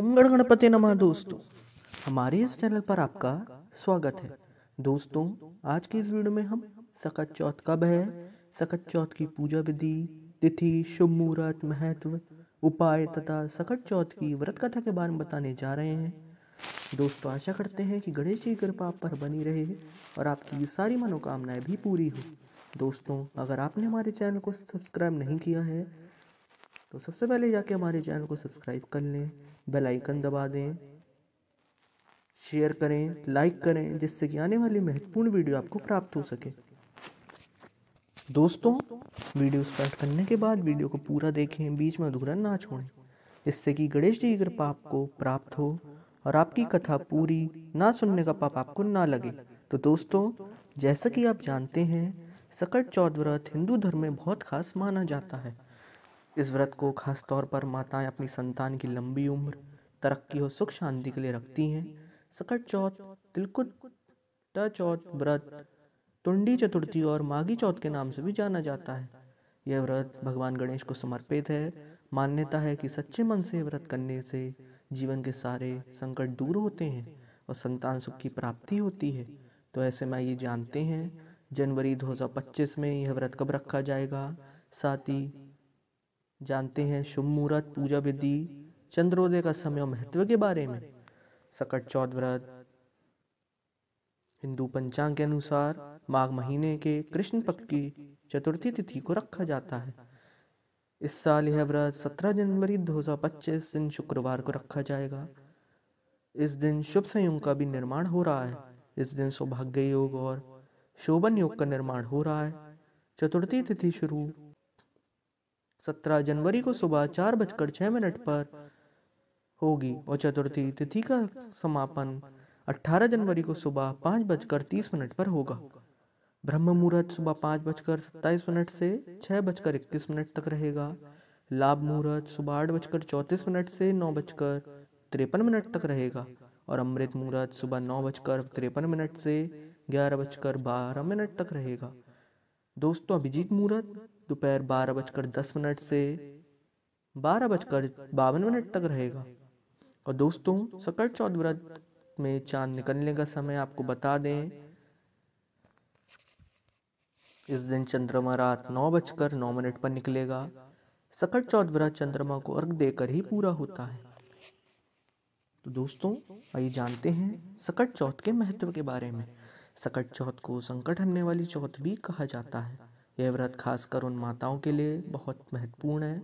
मंगल गणपति नमः दोस्तों, हमारे इस चैनल पर आपका स्वागत है। दोस्तों, आज की इस वीडियो में हम सकट चौथ कब है, सकट चौथ की पूजा विधि, तिथि, शुभ मुहूर्त, महत्व, उपाय तथा सकट चौथ की व्रत कथा के बारे में बताने जा रहे हैं। दोस्तों, आशा करते हैं कि गणेश जी की कृपा आप पर बनी रहे और आपकी सारी मनोकामनाएं भी पूरी हो। दोस्तों, अगर आपने हमारे चैनल को सब्सक्राइब नहीं किया है तो सबसे पहले जाके हमारे चैनल को सब्सक्राइब कर लें, बेल आइकन दबा दें, शेयर करें, लाइक करें, जिससे कि आने वाली महत्वपूर्ण वीडियो आपको प्राप्त हो सके। दोस्तों, वीडियो स्टार्ट करने के बाद वीडियो को पूरा देखें, बीच में अधूरा ना छोड़ें, इससे कि गणेश जी की कृपा आपको प्राप्त हो और आपकी कथा पूरी ना सुनने का पाप आपको ना लगे। तो दोस्तों, जैसा कि आप जानते हैं, सकट चौथ व्रत हिंदू धर्म में बहुत खास माना जाता है। इस व्रत को खास तौर पर माताएं अपनी संतान की लंबी उम्र, तरक्की और सुख शांति के लिए रखती हैं। सकट चौथ, तिलकुट चौथ व्रत, तुंडी चतुर्थी और माघी चौथ के नाम से भी जाना जाता है। यह व्रत भगवान गणेश को समर्पित है। मान्यता है कि सच्चे मन से व्रत करने से जीवन के सारे संकट दूर होते हैं और संतान सुख की प्राप्ति होती है। तो ऐसे में ये जानते हैं जनवरी 2025 में यह व्रत कब रखा जाएगा। साथ ही जानते हैं शुभ मुहूर्त, पूजा विधि, चंद्रोदय का समय और महत्व के बारे में। सकट चौथ व्रत हिंदू पंचांग के अनुसार माघ महीने के कृष्ण पक्ष की चतुर्थी तिथि को रखा जाता है। इस साल यह व्रत 17 जनवरी 2025 दिन शुक्रवार को रखा जाएगा। इस दिन शुभ संयोग का भी निर्माण हो रहा है। इस दिन सौभाग्य योग और शोभन योग का निर्माण हो रहा है। चतुर्थी तिथि शुरू 17 जनवरी को सुबह 4:06 पर होगी और चतुर्थी तिथि का समापन 18 जनवरी को सुबह 5:30 पर होगा। ब्रह्म मुहूर्त सुबह 5:27 से 6:21 तक रहेगा। लाभ मुहूर्त सुबह 8:34 से 9:53 तक रहेगा और अमृत मुहूर्त सुबह 9:53 से 11:12 तक रहेगा। दोस्तों, अभिजीत मुहूर्त दोपहर 12:10 से 12:52 तक रहेगा। और दोस्तों, सकट चौथ व्रत में चांद निकलने का समय आपको बता दें, इस दिन चंद्रमा रात 9:09 पर निकलेगा। सकट चौथ व्रत चंद्रमा को अर्घ देकर ही पूरा होता है। तो दोस्तों, आइए जानते हैं सकट चौथ के महत्व के बारे में। सकट चौथ को संकट हरने वाली चौथ भी कहा जाता है। यह व्रत खासकर उन माताओं के लिए बहुत महत्वपूर्ण है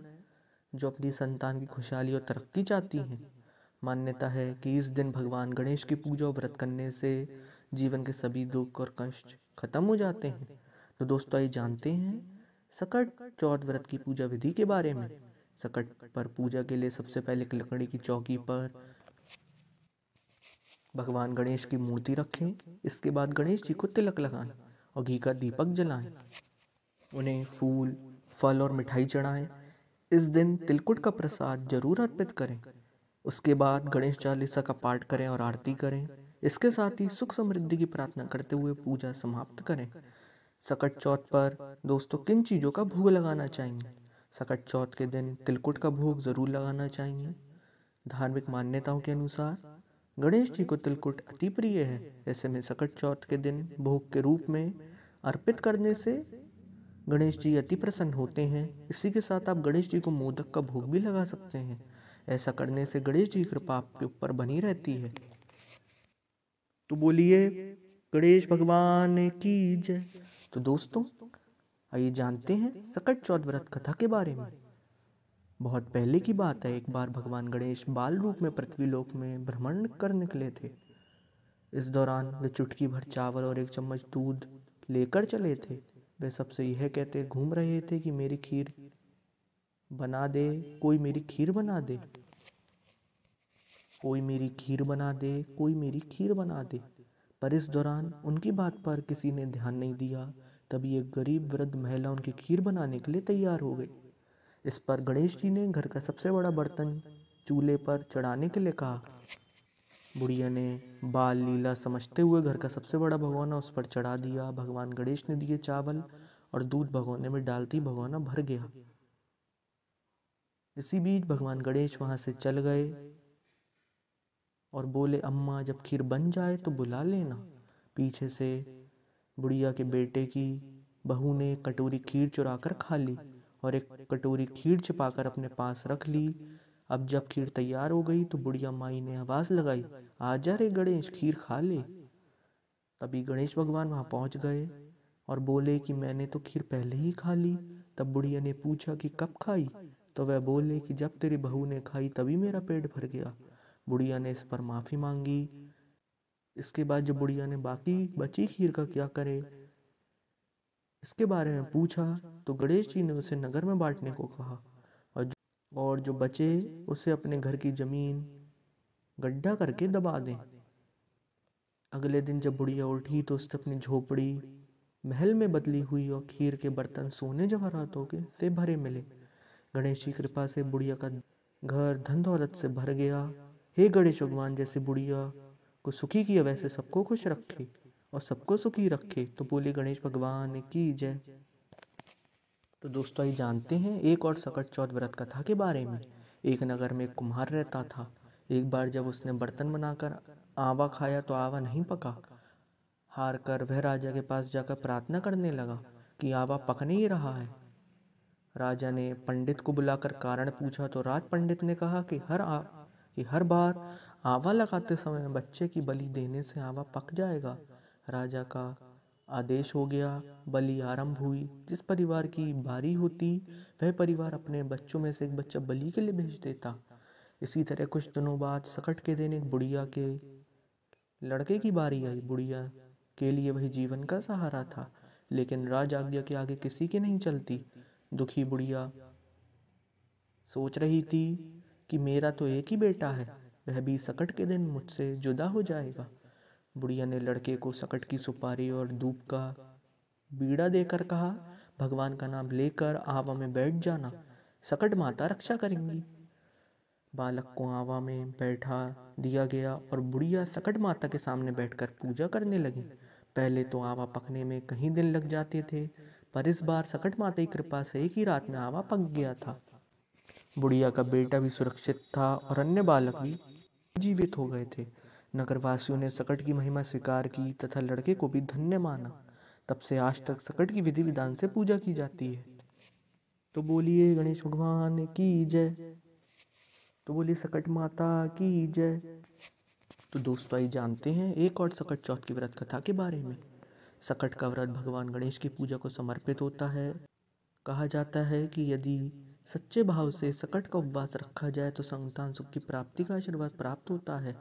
जो अपनी संतान की खुशहाली और तरक्की चाहती हैं। मान्यता है कि इस दिन भगवान गणेश की पूजा और व्रत करने से जीवन के सभी दुख और कष्ट खत्म हो जाते हैं। तो दोस्तों, आइए जानते हैं सकट चौथ व्रत की पूजा विधि के बारे में। सकट पर पूजा के लिए सबसे पहले एक लकड़ी की चौकी पर भगवान गणेश की मूर्ति रखें। इसके बाद गणेश जी को तिलक लगाएं और घी का दीपक जलाएं। उन्हें फूल, फल और मिठाई चढ़ाएं। इस दिन तिलकुट का प्रसाद जरूर अर्पित करें। उसके बाद गणेश चालीसा का पाठ करें और आरती करें। इसके साथ ही सुख समृद्धि की प्रार्थना करते हुए पूजा समाप्त करें। सकट चौथ पर दोस्तों किन चीज़ों का भोग लगाना चाहिए। सकट चौथ के दिन तिलकुट का भोग जरूर लगाना चाहिए। धार्मिक मान्यताओं के अनुसार गणेश जी को तिलकुट अति प्रिय है। ऐसे में सकट चौथ के दिन भोग के रूप में अर्पित करने से गणेश जी अति प्रसन्न होते हैं। इसी के साथ आप गणेश जी को मोदक का भोग भी लगा सकते हैं। ऐसा करने से गणेश जी की कृपा आपके ऊपर बनी रहती है। तो बोलिए गणेश भगवान की जय। तो दोस्तों, आइए जानते हैं सकट चौथ व्रत कथा के बारे में। बहुत पहले की बात है, एक बार भगवान गणेश बाल रूप में पृथ्वी लोक में भ्रमण कर निकले थे। इस दौरान वे चुटकी भर चावल और एक चम्मच दूध लेकर चले थे। वे सबसे यह कहते घूम रहे थे कि मेरी खीर बना दे, कोई मेरी खीर बना दे, कोई मेरी खीर बना दे, कोई मेरी खीर बना दे। पर इस दौरान उनकी बात पर किसी ने ध्यान नहीं दिया। तभी एक गरीब वृद्ध महिला उनकी खीर बनाने के लिए तैयार हो गई। इस पर गणेश जी ने घर का सबसे बड़ा बर्तन चूल्हे पर चढ़ाने के लिए कहा। बुढ़िया ने बाल लीला समझते हुए घर का सबसे बड़ा भगोना उस पर चढ़ा दिया। भगवान गणेश ने दिए चावल और दूध भगोने में डालती भगोना भर गया। इसी बीच भगवान गणेश वहां से चल गए। और बोले, अम्मा जब खीर बन जाए तो बुला लेना। पीछे से बुढ़िया के बेटे की बहू ने एक कटोरी खीर चुरा कर खा ली और एक कटोरी खीर छिपाकर अपने पास रख ली। अब जब खीर तैयार हो गई तो बुढ़िया माई ने आवाज लगाई, आजा रे गणेश, खीर खा ले। तभी गणेश भगवान वहां पहुंच गए और बोले कि मैंने तो खीर पहले ही खा ली। तब बुढ़िया ने पूछा कि कब खाई? तो वह बोले कि जब तेरी बहू ने खाई तभी मेरा पेट भर गया। बुढ़िया ने इस पर माफी मांगी। इसके बाद जब बुढ़िया ने बाकी बची खीर का क्या करे इसके बारे में पूछा तो गणेश जी ने उसे नगर में बांटने को कहा और जो बचे उसे अपने घर की जमीन गड्ढा करके दबा दें। अगले दिन जब बुढ़िया उठी तो उसने अपनी झोपड़ी महल में बदली हुई और खीर के बर्तन सोने जवाहरातों के से भरे मिले। गणेश की कृपा से बुढ़िया का घर धन दौलत से भर गया। हे गणेश भगवान, जैसे बुढ़िया को सुखी किया वैसे सबको खुश रखे और सबको सुखी रखे। तो बोले गणेश भगवान की जय। तो दोस्तों ये जानते हैं एक और सकट चौथ व्रत कथा के बारे में। एक नगर में एक कुम्हार रहता था। एक बार जब उसने बर्तन बनाकर आवा खाया तो आवा नहीं पका। हार कर वह राजा के पास जाकर प्रार्थना करने लगा कि आवा पक नहीं रहा है। राजा ने पंडित को बुलाकर कारण पूछा तो राज पंडित ने कहा कि हर बार आवा लगाते समय बच्चे की बलि देने से आवा पक जाएगा। राजा का आदेश हो गया। बलि आरंभ हुई। जिस परिवार की बारी होती वह परिवार अपने बच्चों में से एक बच्चा बलि के लिए भेज देता। इसी तरह कुछ दिनों बाद सकट के दिन एक बुढ़िया के लड़के की बारी आई। बुढ़िया के लिए वही जीवन का सहारा था, लेकिन राज आज्ञा के आगे किसी की नहीं चलती। दुखी बुढ़िया सोच रही थी कि मेरा तो एक ही बेटा है, वह भी सकट के दिन मुझसे जुदा हो जाएगा। बुढ़िया ने लड़के को सकट की सुपारी और धूप का बीड़ा देकर कहा, भगवान का नाम लेकर आवा में बैठ जाना, सकट माता रक्षा करेंगी। बालक को आवा में बैठा दिया गया और बुढ़िया सकट माता के सामने बैठकर पूजा करने लगी। पहले तो आवा पकने में कई दिन लग जाते थे, पर इस बार सकट माता की कृपा से एक ही रात में आवा पक गया था। बुढ़िया का बेटा भी सुरक्षित था और अन्य बालक भी जीवित हो गए थे। नगरवासियों ने सकट की महिमा स्वीकार की तथा लड़के को भी धन्य माना। तब से आज तक सकट की विधि विधान से पूजा की जाती है। तो बोलिए गणेश भगवान की जय। तो बोलिए सकट माता की जय। तो दोस्तों ये जानते हैं एक और सकट चौथ की व्रत कथा के बारे में। सकट का व्रत भगवान गणेश की पूजा को समर्पित होता है। कहा जाता है कि यदि सच्चे भाव से सकट का उपवास रखा जाए तो संतान सुख की प्राप्ति का आशीर्वाद प्राप्त होता है।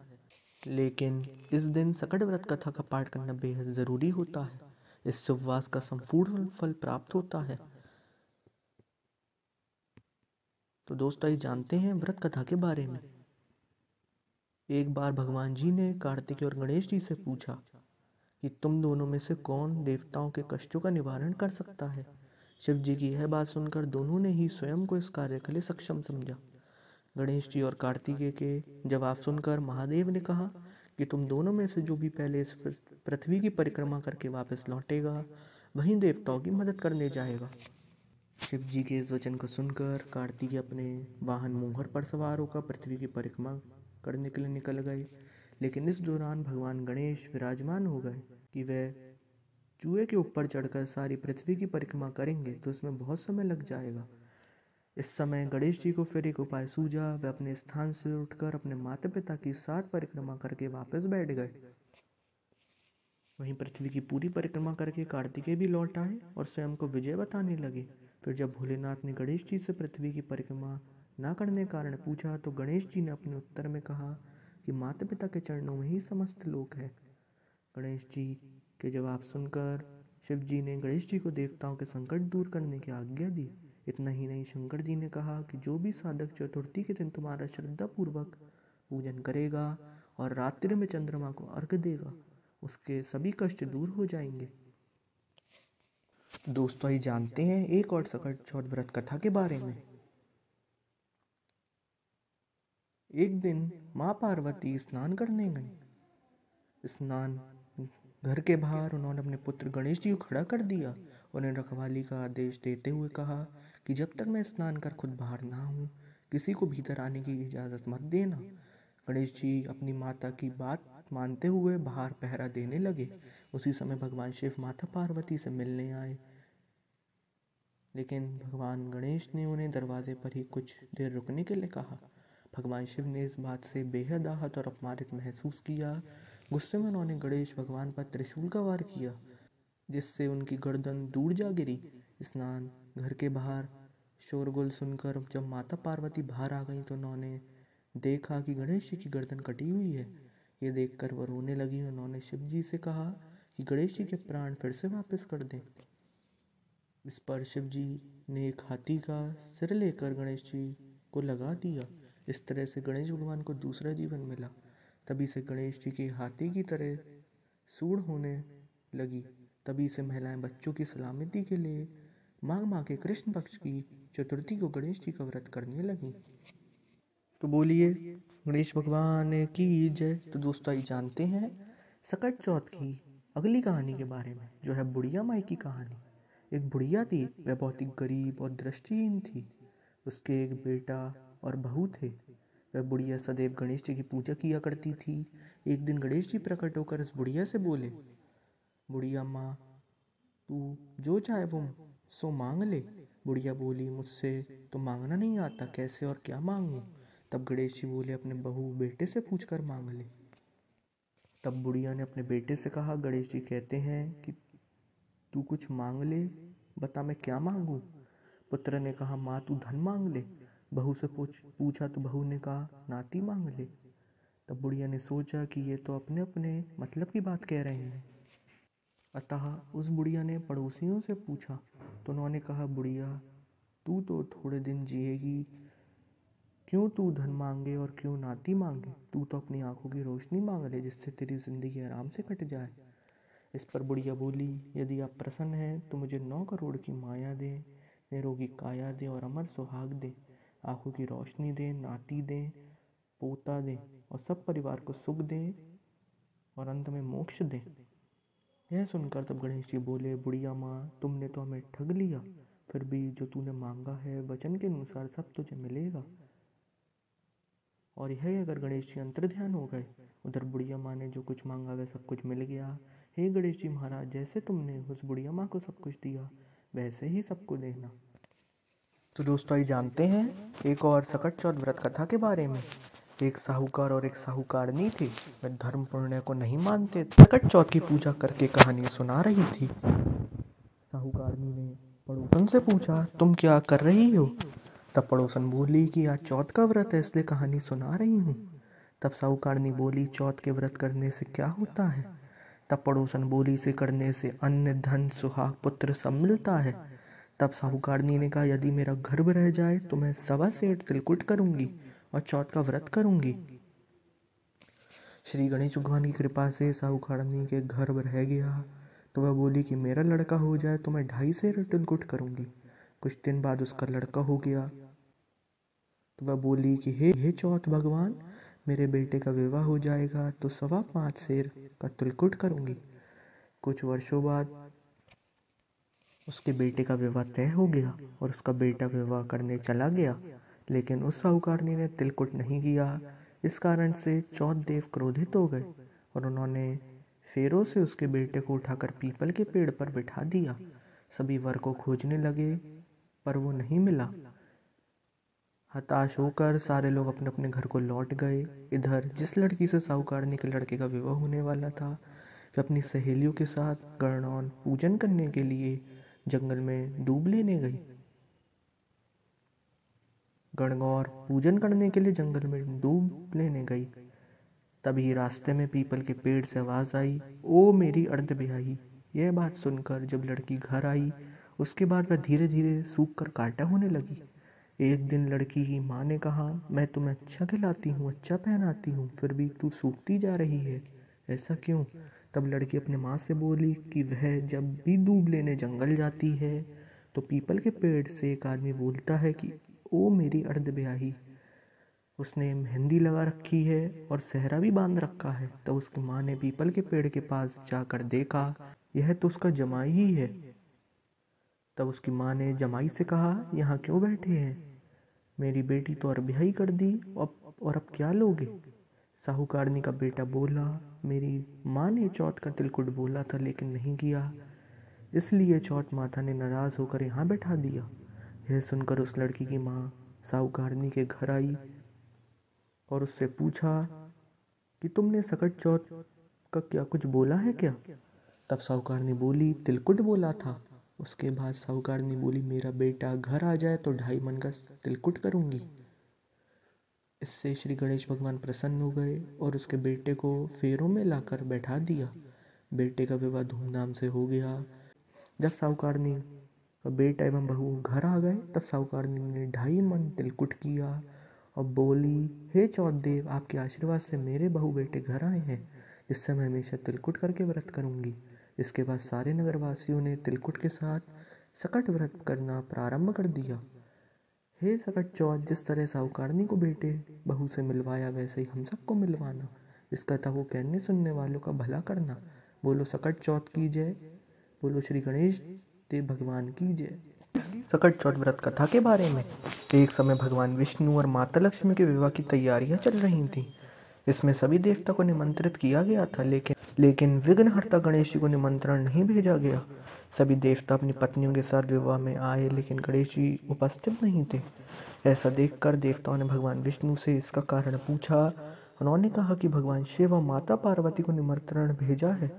लेकिन इस दिन सकट व्रत कथा का पाठ करना बेहद जरूरी होता है। इससे उपवास का संपूर्ण फल प्राप्त होता है। तो दोस्तों ये जानते हैं व्रत कथा के बारे में। एक बार भगवान जी ने कार्तिक और गणेश जी से पूछा कि तुम दोनों में से कौन देवताओं के कष्टों का निवारण कर सकता है। शिव जी की यह बात सुनकर दोनों ने ही स्वयं को इस कार्य के लिए सक्षम समझा। गणेश जी और कार्तिकेय के जवाब सुनकर महादेव ने कहा कि तुम दोनों में से जो भी पहले इस पृथ्वी की परिक्रमा करके वापस लौटेगा वही देवताओं की मदद करने जाएगा। शिव जी के इस वचन को सुनकर कार्तिकेय अपने वाहन मोहर पर सवार होकर पृथ्वी की परिक्रमा करने के लिए निकल गए। लेकिन इस दौरान भगवान गणेश विराजमान हो गए कि वह चूहे के ऊपर चढ़कर सारी पृथ्वी की परिक्रमा करेंगे तो इसमें बहुत समय लग जाएगा। इस समय गणेश जी को फिर एक उपाय सूझा। वे अपने स्थान से उठकर अपने माता पिता की सात परिक्रमा करके वापस बैठ गए। वहीं पृथ्वी की पूरी परिक्रमा करके कार्तिकेय भी लौट आए और स्वयं को विजय बताने लगे। फिर जब भोलेनाथ ने गणेश जी से पृथ्वी की परिक्रमा न करने का कारण पूछा तो गणेश जी ने अपने उत्तर में कहा कि माता पिता के चरणों में ही समस्त लोक है। गणेश जी के जवाब सुनकर शिव जी ने गणेश जी को देवताओं के संकट दूर करने की आज्ञा दी। इतना ही नहीं, शंकर जी ने कहा कि जो भी साधक चतुर्थी के दिन तुम्हारा श्रद्धा पूर्वक पूजन करेगा और रात्रि में चंद्रमा को अर्घ देगा उसके सभी कष्ट दूर हो जाएंगे। दोस्तों ये जानते हैं एक और सकट चौथ व्रत कथा के बारे में। एक दिन माँ पार्वती स्नान करने गई। स्नान घर के बाहर उन्होंने अपने पुत्र गणेश जी को खड़ा कर दिया। उन्हें रखवाली का आदेश देते हुए कहा कि जब तक मैं स्नान कर खुद बाहर ना हूँ किसी को भीतर आने की इजाज़त मत देना। गणेश जी अपनी माता की बात मानते हुए बाहर पहरा देने लगे। उसी समय भगवान शिव माता पार्वती से मिलने आए, लेकिन भगवान गणेश ने उन्हें दरवाजे पर ही कुछ देर रुकने के लिए कहा। भगवान शिव ने इस बात से बेहद आहत और अपमानित महसूस किया। गुस्से में उन्होंने गणेश भगवान पर त्रिशूल का वार किया, जिससे उनकी गर्दन दूर जा गिरी। स्नान घर के बाहर शोरगुल सुनकर जब माता पार्वती बाहर आ गईं तो उन्होंने देखा कि गणेश जी की गर्दन कटी हुई है। ये देखकर वह रोने लगी। उन्होंने शिव जी से कहा कि गणेश जी के प्राण फिर से वापस कर दें। इस पर शिव जी ने एक हाथी का सिर लेकर गणेश जी को लगा दिया। इस तरह से गणेश भगवान को दूसरा जीवन मिला। तभी से गणेश जी की हाथी की तरह सूंड होने लगी। तभी से महिलाएं बच्चों की सलामती के लिए माघ माह के कृष्ण पक्ष की चतुर्थी को गणेश जी का व्रत करने लगी। तो बोलिए गणेश भगवान की जय। तो दोस्तों ये जानते हैं सकट चौथ की अगली कहानी के बारे में, जो है बुढ़िया माई की कहानी। एक बुढ़िया थी, वह बहुत ही गरीब और दृष्टिहीन थी। उसके एक बेटा और बहू थे। वह बुढ़िया सदैव गणेश जी की पूजा किया करती थी। एक दिन गणेश जी प्रकट होकर उस बुढ़िया से बोले, बुढ़िया माँ, तू जो चाहे वो सो मांग ले। बुढ़िया बोली, मुझसे तो मांगना नहीं आता, कैसे और क्या मांगूं। तब गणेश जी बोले, अपने बहू बेटे से पूछकर मांग ले। तब बुढ़िया ने अपने बेटे से कहा, गणेश जी कहते हैं कि तू कुछ मांग ले, बता मैं क्या मांगूं। पुत्र ने कहा, माँ तू धन मांग ले। बहू से पूछा तो बहू ने कहा, नाती मांग ले। तब बुढ़िया ने सोचा कि ये तो अपने अपने मतलब की बात कह रहे हैं। अतः उस बुढ़िया ने पड़ोसियों से पूछा तो उन्होंने कहा, बुढ़िया तू तो थोड़े दिन जिएगी, क्यों तू धन मांगे और क्यों नाती मांगे। तू तो अपनी आंखों की रोशनी मांग ले, जिससे तेरी जिंदगी आराम से कट जाए। इस पर बुढ़िया बोली, यदि आप प्रसन्न हैं तो मुझे 9 करोड़ की माया दे, निरोगी काया दे और अमर सुहाग दे, आंखों की रोशनी दे, नाती दे, पोता दे और सब परिवार को सुख दे और अंत में मोक्ष दे। यह सुनकर तब गणेश जी बोले, बुढ़िया माँ तुमने तो हमें ठग लिया, फिर भी जो तूने मांगा है वचन के अनुसार सब तुझे मिलेगा। और यह अगर गणेश जी अंतर्ध्यान हो गए। उधर बुढ़िया माँ ने जो कुछ मांगा वह सब कुछ मिल गया। हे गणेश जी महाराज, जैसे तुमने उस बुढ़िया माँ को सब कुछ दिया वैसे ही सबको देना। तो दोस्तों ये जानते हैं एक और सकट चौथ व्रत कथा के बारे में। एक साहूकार और एक साहूकारनी थी। वे धर्म पुण्य को नहीं मानते, सकट चौथ की पूजा करके कहानी सुना रही थी। साहूकारनी ने पड़ोसन से पूछा, तुम क्या कर रही हो। तब पड़ोसन बोली कि आज चौथ का व्रत है इसलिए कहानी सुना रही हूँ। तब साहूकारनी बोली, चौथ के व्रत करने से क्या होता है। तब पड़ोसन बोली, इसे करने से अन्न धन सुहाग पुत्र सब मिलता है। तब साहूकारनी ने कहा, यदि मेरा गर्भ रह जाए तो मैं 1.25 सेर तिलकुट करूंगी और चौथ का व्रत करूंगी। श्री गणेश भगवान की कृपा से साहूकारनी के गर्भ रह गया तो वह बोली कि मेरा लड़का हो जाए तो मैं 2.5 सेर तिलकुट करूंगी। कुछ दिन बाद उसका लड़का हो गया तो वह बोली कि हे चौथ भगवान, मेरे बेटे का विवाह हो जाएगा तो 5.25 सेर का तिलकुट करूंगी। कुछ वर्षों बाद उसके बेटे का विवाह तय हो गया और उसका बेटा विवाह करने चला गया, लेकिन उस साहूकारनी ने तिलकुट नहीं किया। इस कारण से चौथ देव क्रोधित हो गए और उन्होंने फेरों से उसके बेटे को उठाकर पीपल के पेड़ पर बिठा दिया। सभी वर को खोजने लगे पर वो नहीं मिला। हताश होकर सारे लोग अपने अपने घर को लौट गए। इधर जिस लड़की से साहूकारनी के लड़के का विवाह होने वाला था, वे अपनी सहेलियों के साथ गणगौर पूजन करने के लिए जंगल में डूब लेने गई। गणगौर पूजन करने के लिए जंगल में डूब लेने गई। तभी रास्ते में पीपल के पेड़ से आवाज आई, ओ मेरी अर्ध ब्याही। यह बात सुनकर जब लड़की घर आई उसके बाद वह धीरे धीरे सूख कर कांटा होने लगी। एक दिन लड़की की माँ ने कहा, मैं तुम्हें अच्छा खिलाती हूँ, अच्छा पहनाती हूँ, फिर भी तू सूखती जा रही है, ऐसा क्यों। तब लड़की अपने माँ से बोली कि वह जब भी दूब लेने जंगल जाती है तो पीपल के पेड़ से एक आदमी बोलता है कि ओ मेरी अर्ध ब्याही। उसने मेहंदी लगा रखी है और सेहरा भी बांध रखा है। तब उसकी माँ ने पीपल के पेड़ के पास जाकर देखा, यह तो उसका जमाई ही है। तब उसकी माँ ने जमाई से कहा, यहाँ क्यों बैठे हैं, मेरी बेटी तो और ब्याही कर दी और अब क्या लोगे। साहूकारनी का बेटा बोला, मेरी माँ ने चौथ का तिलकुट बोला था लेकिन नहीं किया, इसलिए चौथ माता ने नाराज होकर यहाँ बैठा दिया। यह सुनकर उस लड़की की माँ साहूकारनी के घर आई और उससे पूछा कि तुमने सकट चौथ का क्या कुछ बोला है क्या? तब साहूकारनी बोली, तिलकुट बोला था। उसके बाद साहूकारनी बोली, मेरा बेटा घर आ जाए तो 2.5 मन का तिलकुट करूंगी। इससे श्री गणेश भगवान प्रसन्न हो गए और उसके बेटे को फेरों में लाकर बैठा दिया। बेटे का विवाह धूमधाम से हो गया। जब साहूकारनी का बेटा एवं बहू घर आ गए तब साहूकारनी ने 2.5 मन तिलकुट किया और बोली, हे चौथ देव, आपके आशीर्वाद से मेरे बहू बेटे घर आए हैं, जिससे मैं हमेशा तिलकुट करके व्रत करूंगी। इसके बाद सारे नगरवासियों ने तिलकुट के साथ सकट व्रत करना प्रारंभ कर दिया। हे सकट चौथ, जिस तरह साहूकारनी को बेटे बहू से मिलवाया वैसे ही हम सबको मिलवाना। इस कथा को कहने सुनने वालों का भला करना। बोलो सकट चौथ की जय। बोलो श्री गणेश देव भगवान की जय। सकट चौथ व्रत कथा के बारे में। एक समय भगवान विष्णु और माता लक्ष्मी के विवाह की तैयारियां चल रही थीं। इसमें सभी देवता को निमंत्रित किया गया था, लेकिन विघ्नहर्ता गणेश जी को निमंत्रण नहीं भेजा गया। सभी देवता अपनी पत्नियों के साथ विवाह में आए, लेकिन गणेश जी उपस्थित नहीं थे। ऐसा देखकर देवताओं ने भगवान विष्णु से इसका कारण पूछा। उन्होंने कहा कि भगवान शिव और माता पार्वती को निमंत्रण भेजा है।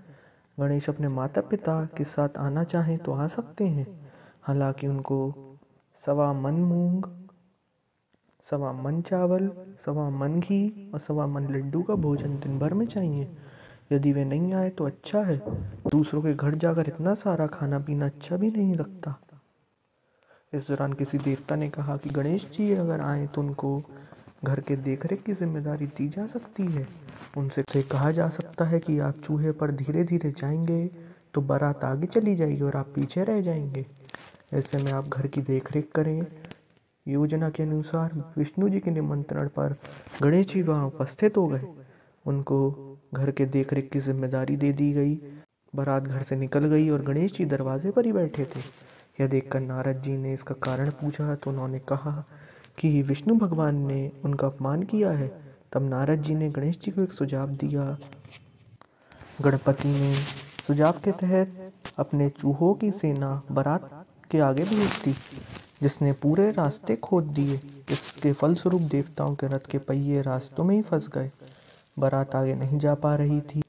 गणेश अपने माता पिता के साथ आना चाहें तो आ सकते हैं, हालांकि उनको 1.25 मन मूंग, 1.25 मन चावल, 1.25 मन घी और 1.25 मन लड्डू का भोजन दिन भर में चाहिए। यदि वे नहीं आए तो अच्छा है, दूसरों के घर जाकर इतना सारा खाना पीना अच्छा भी नहीं लगता। इस दौरान किसी देवता ने कहा कि गणेश जी अगर आए तो उनको घर के देखरेख की जिम्मेदारी दी जा सकती है। उनसे कहा जा सकता है कि आप चूहे पर धीरे धीरे जाएंगे तो बारात आगे चली जाएगी और आप पीछे रह जाएंगे। ऐसे में आप घर की देखरेख करें। योजना के अनुसार विष्णु जी के निमंत्रण पर गणेश जी वहाँ उपस्थित हो गए। उनको घर के देखरेख की जिम्मेदारी दे दी गई। बारात घर से निकल गई और गणेश जी दरवाजे पर ही बैठे थे। यह देखकर नारद जी ने इसका कारण पूछा तो उन्होंने कहा कि विष्णु भगवान ने उनका अपमान किया है। तब नारद जी ने गणेश जी को एक सुझाव दिया। गणपति ने सुझाव के तहत अपने चूहों की सेना बारात के आगे भेज दी, जिसने पूरे रास्ते खोद दिए। इसके फलस्वरूप देवताओं के रथ के पहिए रास्तों में ही फंस गए। बारात आगे नहीं जा पा रही थी।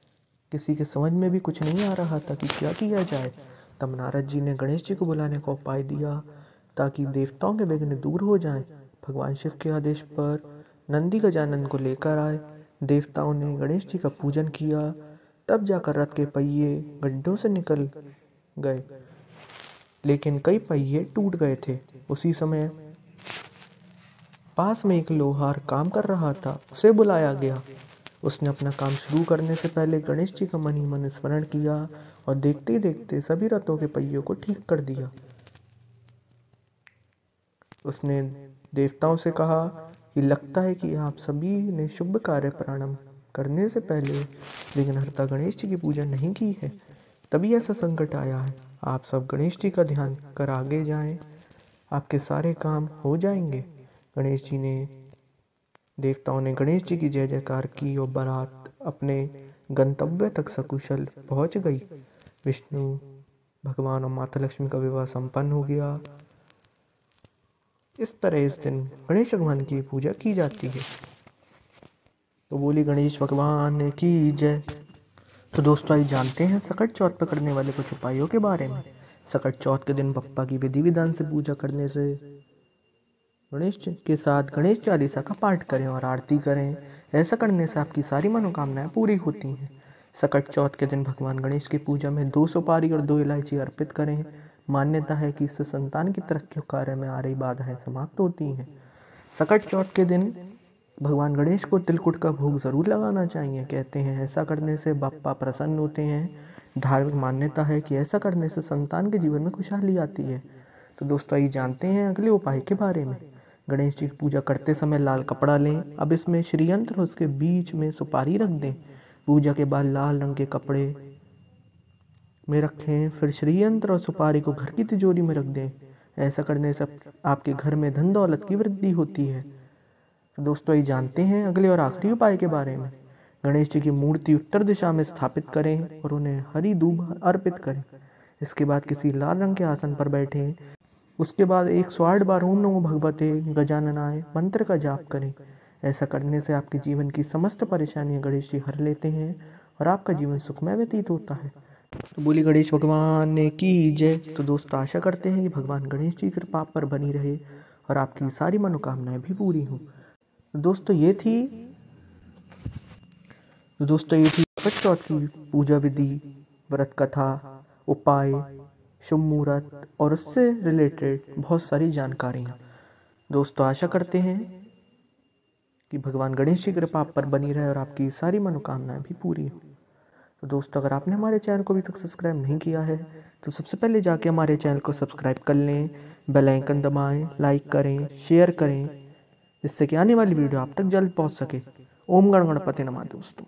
किसी के समझ में भी कुछ नहीं आ रहा था कि क्या किया जाए। तब नारद जी ने गणेश जी को बुलाने का उपाय दिया ताकि देवताओं के विघ्न दूर हो जाएं। भगवान शिव के आदेश पर नंदी गजानन को लेकर आए। देवताओं ने गणेश जी का पूजन किया, तब जाकर रथ के पहिए गड्ढों से निकल गए, लेकिन कई पहिए टूट गए थे। उसी समय पास में एक लोहार काम कर रहा था, उसे बुलाया गया। उसने अपना काम शुरू करने से पहले गणेश जी का मन ही मन स्मरण किया और देखते ही देखते सभी रथों के पहियों को ठीक कर दिया। उसने देवताओं से कहा कि लगता है कि आप सभी ने शुभ कार्य प्रारंभ करने से पहले विघ्नहर्ता गणेश जी की पूजा नहीं की है, तभी ऐसा संकट आया है। आप सब गणेश जी का ध्यान कर आगे जाएं, आपके सारे काम हो जाएंगे। गणेश जी ने देवताओं ने गणेश जी की जय जयकार की और बारात अपने गंतव्य तक सकुशल पहुंच गई। विष्णु भगवान और माता लक्ष्मी का विवाह संपन्न हो गया। इस तरह इस दिन गणेश भगवान की पूजा की जाती है। तो बोली गणेश भगवान की जय। तो दोस्तों आइए जानते हैं सकट चौथ पर करने वाले कुछ उपायों के बारे में। सकट चौथ के दिन बप्पा की विधि विधान से पूजा करने से गणेश के साथ गणेश चालीसा का पाठ करें और आरती करें। ऐसा करने से आपकी सारी मनोकामनाएं पूरी होती हैं। सकट चौथ के दिन भगवान गणेश की पूजा में 2 सुपारी और 2 इलायची अर्पित करें। मान्यता है कि इससे संतान की तरक्की कार्य में आ रही बाधाएं समाप्त होती हैं। सकट चौथ के दिन भगवान गणेश को तिलकुट का भोग जरूर लगाना चाहिए। कहते हैं ऐसा करने से बप्पा प्रसन्न होते हैं। धार्मिक मान्यता है कि ऐसा करने से संतान के जीवन में खुशहाली आती है। तो दोस्तों आइए जानते हैं अगले उपाय के बारे में। गणेश जी की पूजा करते समय लाल कपड़ा लें। अब इसमें श्रीयंत्र और उसके बीच में सुपारी रख दें। पूजा के बाद लाल रंग के कपड़े में रखें, फिर श्रीयंत्र और सुपारी को घर की तिजोरी में रख दें। ऐसा करने से आपके घर में धन दौलत की वृद्धि होती है। तो दोस्तों ये जानते हैं अगले और आखिरी उपाय के बारे में। गणेश जी की मूर्ति उत्तर दिशा में स्थापित करें और उन्हें हरी दूब अर्पित करें। इसके बाद किसी लाल रंग के आसन पर बैठें। उसके बाद 108 बार ओम नमो भगवते गजाननाय मंत्र का जाप करें। ऐसा करने से आपके जीवन की समस्त परेशानियां गणेश जी हर लेते हैं और आपका जीवन सुखमय व्यतीत होता है। तो बोली गणेश भगवान ने की जय। तो दोस्तों आशा करते हैं कि भगवान गणेश जी की कृपा आप पर बनी रहे और आपकी सारी मनोकामनाएं भी पूरी हों। तो दोस्तों ये थी कपट चौथ की पूजा विधि, व्रत कथा, उपाय, शुभ मुहूर्त और उससे रिलेटेड बहुत सारी जानकारियाँ। दोस्तों आशा करते हैं कि भगवान गणेश की कृपा आप पर बनी रहे और आपकी सारी मनोकामनाएं भी पूरी हो। तो दोस्तों अगर आपने हमारे चैनल को अभी तक सब्सक्राइब नहीं किया है तो सबसे पहले जाके हमारे चैनल को सब्सक्राइब कर लें, बेल आइकन दबाएं, लाइक करें, शेयर करें, जिससे कि आने वाली वीडियो आप तक जल्द पहुंच सके। ओम गण गणपति नमः दोस्तों।